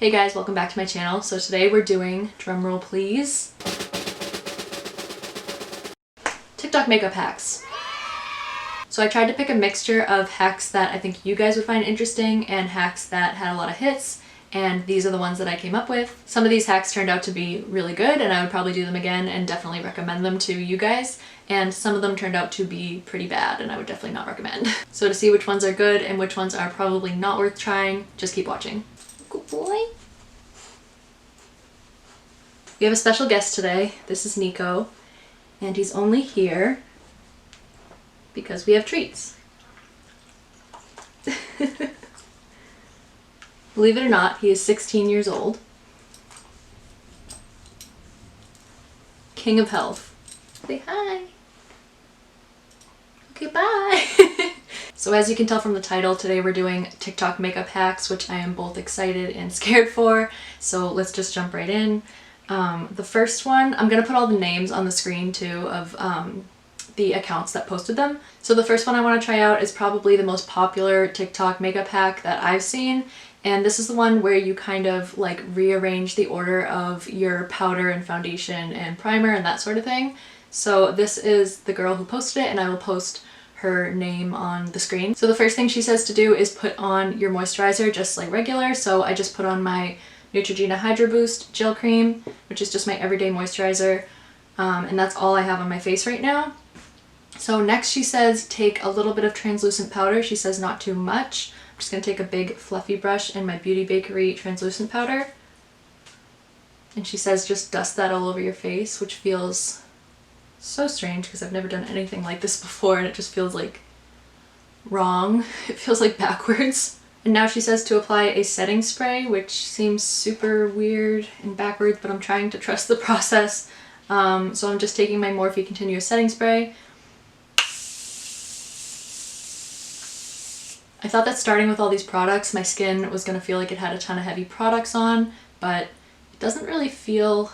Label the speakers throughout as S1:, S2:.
S1: Hey guys, welcome back to my channel. So today we're doing, drumroll please, TikTok makeup hacks. So I tried to pick a mixture of hacks that I think you guys would find interesting and hacks that had a lot of hits, and these are the ones that I came up with. Some of these hacks turned out to be really good and I would probably do them again and definitely recommend them to you guys, and some of them turned out to be pretty bad and I would definitely not recommend. So to see which ones are good and which ones are probably not worth trying, just keep watching. Good boy. We have a special guest today. This is Nico, and he's only here because we have treats. Believe it or not, he is 16 years old. King of health. Say hi. Okay, bye. So as you can tell from the title, today we're doing TikTok makeup hacks, which I am both excited and scared for. So let's just jump right in. The first one, I'm gonna put all the names on the screen too of the accounts that posted them. So the first one I want to try out is probably the most popular TikTok makeup hack that I've seen. And this is the one where you kind of like rearrange the order of your powder and foundation and primer and that sort of thing. So this is the girl who posted it, and I will post her name on the screen. So the first thing she says to do is put on your moisturizer just like regular. So I just put on my Neutrogena Hydro Boost Gel Cream, which is just my everyday moisturizer. And that's all I have on my face right now. So next she says take a little bit of translucent powder. She says not too much. I'm just going to take a big fluffy brush and my Beauty Bakery translucent powder. And she says just dust that all over your face, which feels so strange because I've never done anything like this before and it just feels like wrong. It feels like backwards. And now she says to apply a setting spray, which seems super weird and backwards, but I'm trying to trust the process. So I'm just taking my Morphe Continuous Setting Spray. I thought that starting with all these products, my skin was going to feel like it had a ton of heavy products on, but it doesn't really feel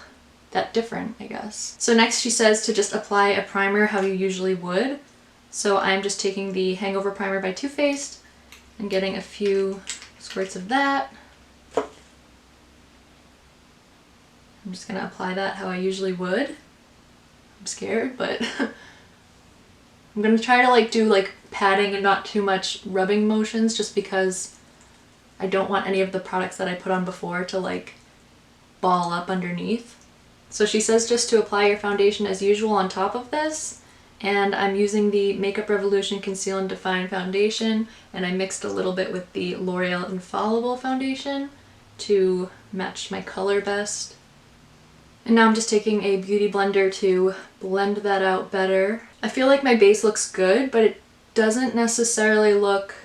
S1: that different, I guess. So next she says to just apply a primer how you usually would. So I'm just taking the Hangover Primer by Too Faced and getting a few squirts of that. I'm just going to apply that how I usually would. I'm scared, but I'm going to try to like do like patting and not too much rubbing motions, just because I don't want any of the products that I put on before to like ball up underneath. So she says just to apply your foundation as usual on top of this, and I'm using the Makeup Revolution Conceal and Define Foundation, and I mixed a little bit with the L'Oreal Infallible Foundation to match my color best. And now I'm just taking a beauty blender to blend that out better. I feel like my base looks good, but it doesn't necessarily look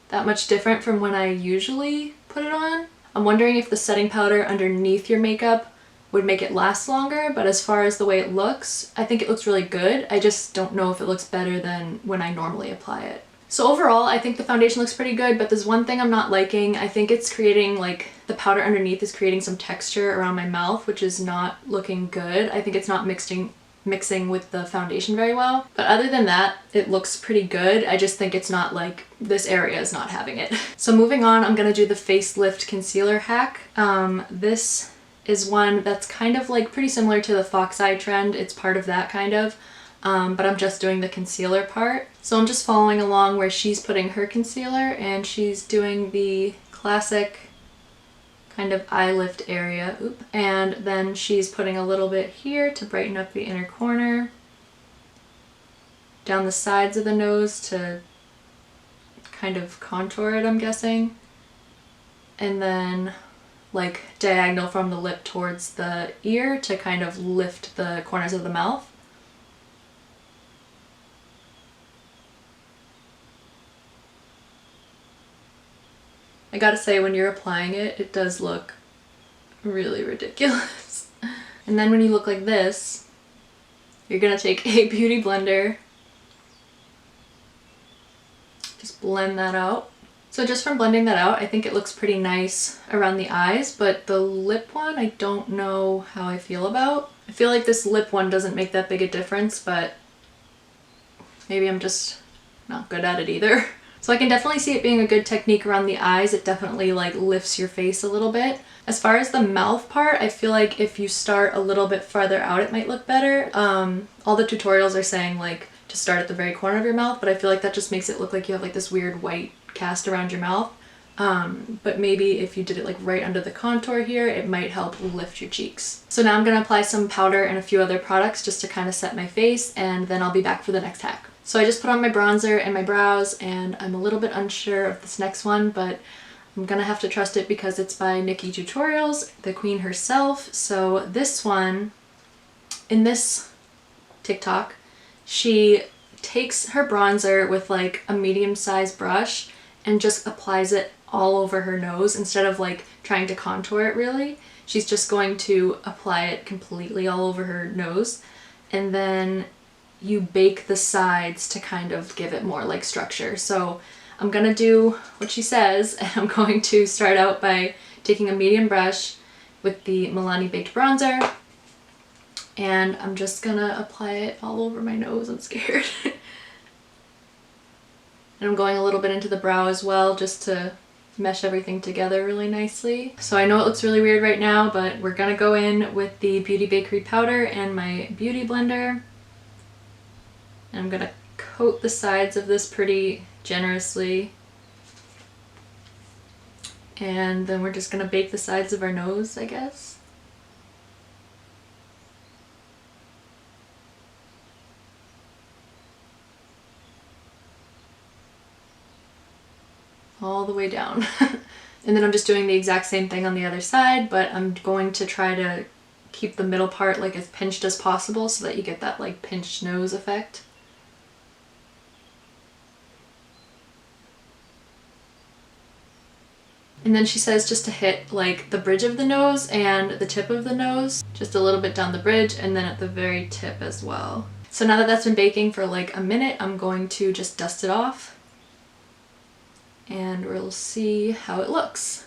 S1: that much different from when I usually put it on. I'm wondering if the setting powder underneath your makeup would make it last longer, but as far as the way it looks, I think it looks really good. I just don't know if it looks better than when I normally apply it. So overall, I think the foundation looks pretty good, but there's one thing I'm not liking. I think it's creating like, the powder underneath is creating some texture around my mouth, which is not looking good. I think it's not mixing with the foundation very well. But other than that, it looks pretty good. I just think it's not like, this area is not having it. So moving on, I'm gonna do the Facelift Concealer hack. This is one that's kind of like pretty similar to the Fox Eye trend. It's part of that kind of, but I'm just doing the concealer part. So I'm just following along where she's putting her concealer, and she's doing the classic kind of eye lift area. Oop. And then she's putting a little bit here to brighten up the inner corner, down the sides of the nose to kind of contour it, I'm guessing, and then like diagonal from the lip towards the ear to kind of lift the corners of the mouth. I gotta say, when you're applying it, it does look really ridiculous. And then when you look like this, you're gonna take a beauty blender, just blend that out. So just from blending that out, I think it looks pretty nice around the eyes, but the lip one, I don't know how I feel about. I feel like this lip one doesn't make that big a difference, but maybe I'm just not good at it either. So I can definitely see it being a good technique around the eyes. It definitely like lifts your face a little bit. As far as the mouth part, I feel like if you start a little bit farther out, it might look better. All the tutorials are saying like to start at the very corner of your mouth, but I feel like that just makes it look like you have like this weird white cast around your mouth. But maybe if you did it like right under the contour here, it might help lift your cheeks. So now I'm gonna apply some powder and a few other products just to kind of set my face, and then I'll be back for the next hack. So I just put on my bronzer and my brows, and I'm a little bit unsure of this next one, but I'm gonna have to trust it because it's by Nikki Tutorials, the queen herself. So this one, in this TikTok, she takes her bronzer with like a medium-sized brush and just applies it all over her nose instead of like trying to contour it really. She's just going to apply it completely all over her nose, and then you bake the sides to kind of give it more like structure. So I'm gonna do what she says, and I'm going to start out by taking a medium brush with the Milani Baked Bronzer, and I'm just gonna apply it all over my nose. I'm scared. And I'm going a little bit into the brow as well, just to mesh everything together really nicely. So I know it looks really weird right now, but we're gonna go in with the Beauty Bakery powder and my beauty blender. And I'm gonna coat the sides of this pretty generously. And then we're just gonna bake the sides of our nose, I guess. All the way down. And then I'm just doing the exact same thing on the other side, but I'm going to try to keep the middle part like as pinched as possible so that you get that like pinched nose effect. And then she says just to hit like the bridge of the nose and the tip of the nose, just a little bit down the bridge and then at the very tip as well. So now that that's been baking for like a minute, I'm going to just dust it off, and we'll see how it looks.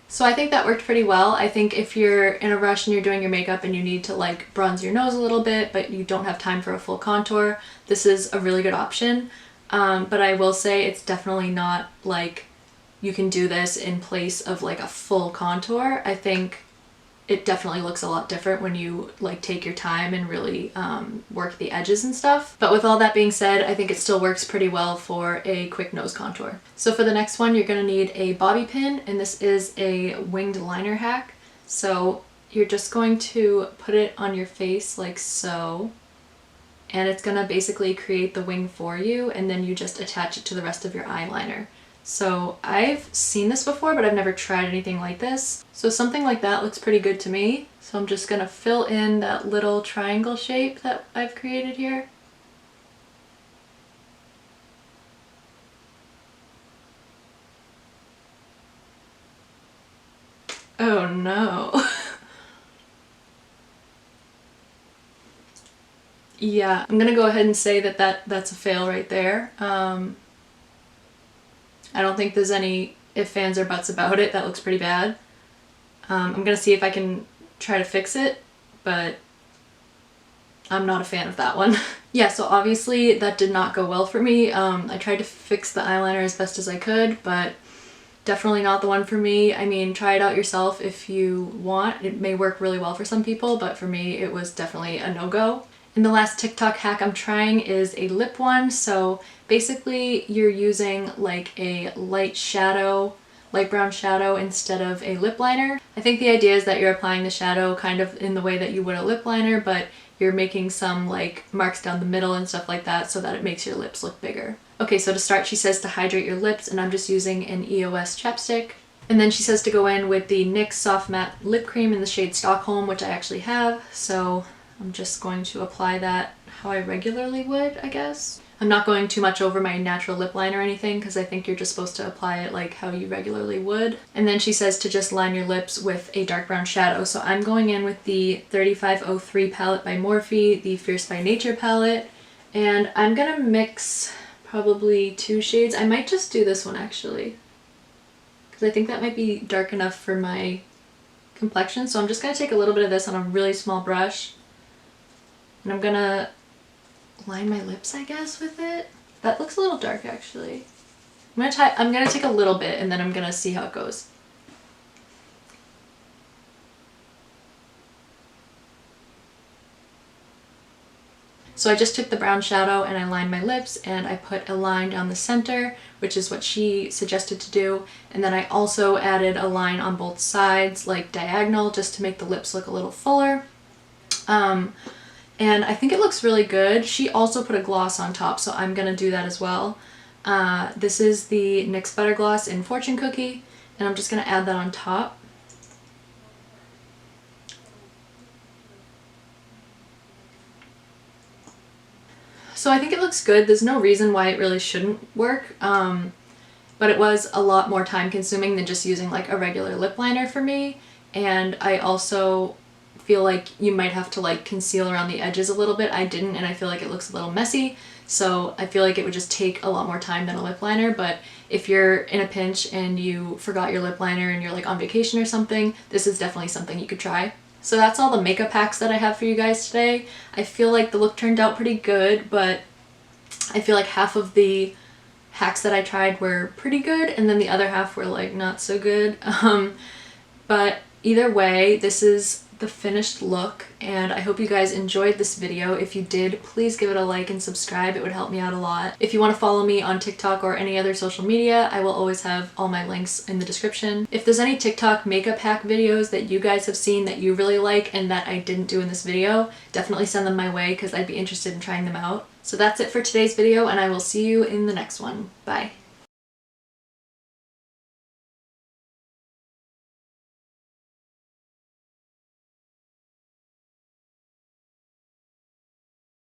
S1: So I think that worked pretty well. I think if you're in a rush and you're doing your makeup and you need to like bronze your nose a little bit, but you don't have time for a full contour, this is a really good option. But I will say it's definitely not like you can do this in place of like a full contour. I think it definitely looks a lot different when you like take your time and really work the edges and stuff. But with all that being said, I think it still works pretty well for a quick nose contour. So for the next one, you're gonna need a bobby pin, and this is a winged liner hack. So you're just going to put it on your face like so, and it's gonna basically create the wing for you, and then you just attach it to the rest of your eyeliner. So I've seen this before, but I've never tried anything like this. So something like that looks pretty good to me. So I'm just gonna fill in that little triangle shape that I've created here. Oh no. Yeah, I'm gonna go ahead and say that that's a fail right there. I don't think there's any ifs, ands, or buts about it. That looks pretty bad. I'm gonna see if I can try to fix it, but I'm not a fan of that one. Yeah, so obviously that did not go well for me. I tried to fix the eyeliner as best as I could, but definitely not the one for me. I mean, try it out yourself if you want. It may work really well for some people, but for me it was definitely a no-go. And the last TikTok hack I'm trying is a lip one. So basically you're using like a light brown shadow instead of a lip liner. I think the idea is that you're applying the shadow kind of in the way that you would a lip liner, but you're making some like marks down the middle and stuff like that so that it makes your lips look bigger. Okay, so to start she says to hydrate your lips, and I'm just using an EOS chapstick. And then she says to go in with the NYX Soft Matte Lip Cream in the shade Stockholm, which I actually have. So I'm just going to apply that how I regularly would, I guess. I'm not going too much over my natural lip line or anything because I think you're just supposed to apply it like how you regularly would. And then she says to just line your lips with a dark brown shadow. So I'm going in with the 3503 palette by Morphe, the Fierce by Nature palette, and I'm gonna mix probably 2 shades. I might just do this one actually, because I think that might be dark enough for my complexion. So I'm just gonna take a little bit of this on a really small brush, and I'm gonna line my lips, I guess, with it. That looks a little dark actually. I'm gonna take a little bit and then I'm gonna see how it goes. So I just took the brown shadow and I lined my lips and I put a line down the center, which is what she suggested to do. And then I also added a line on both sides, like diagonal, just to make the lips look a little fuller. And I think it looks really good. She also put a gloss on top, so I'm gonna do that as well. This is the NYX Butter Gloss in Fortune Cookie, and I'm just gonna add that on top. So I think it looks good. There's no reason why it really shouldn't work, but it was a lot more time consuming than just using like a regular lip liner for me. And I also feel like you might have to like conceal around the edges a little bit. I didn't, and I feel like it looks a little messy. So I feel like it would just take a lot more time than a lip liner. But if you're in a pinch and you forgot your lip liner and you're like on vacation or something, this is definitely something you could try. So that's all the makeup hacks that I have for you guys today. I feel like the look turned out pretty good, but I feel like half of the hacks that I tried were pretty good and then the other half were like not so good. But either way, this is the finished look and I hope you guys enjoyed this video. If you did, please give it a like and subscribe. It would help me out a lot. If you want to follow me on TikTok or any other social media, I will always have all my links in the description. If there's any TikTok makeup hack videos that you guys have seen that you really like and that I didn't do in this video, definitely send them my way because I'd be interested in trying them out. So that's it for today's video and I will see you in the next one. Bye.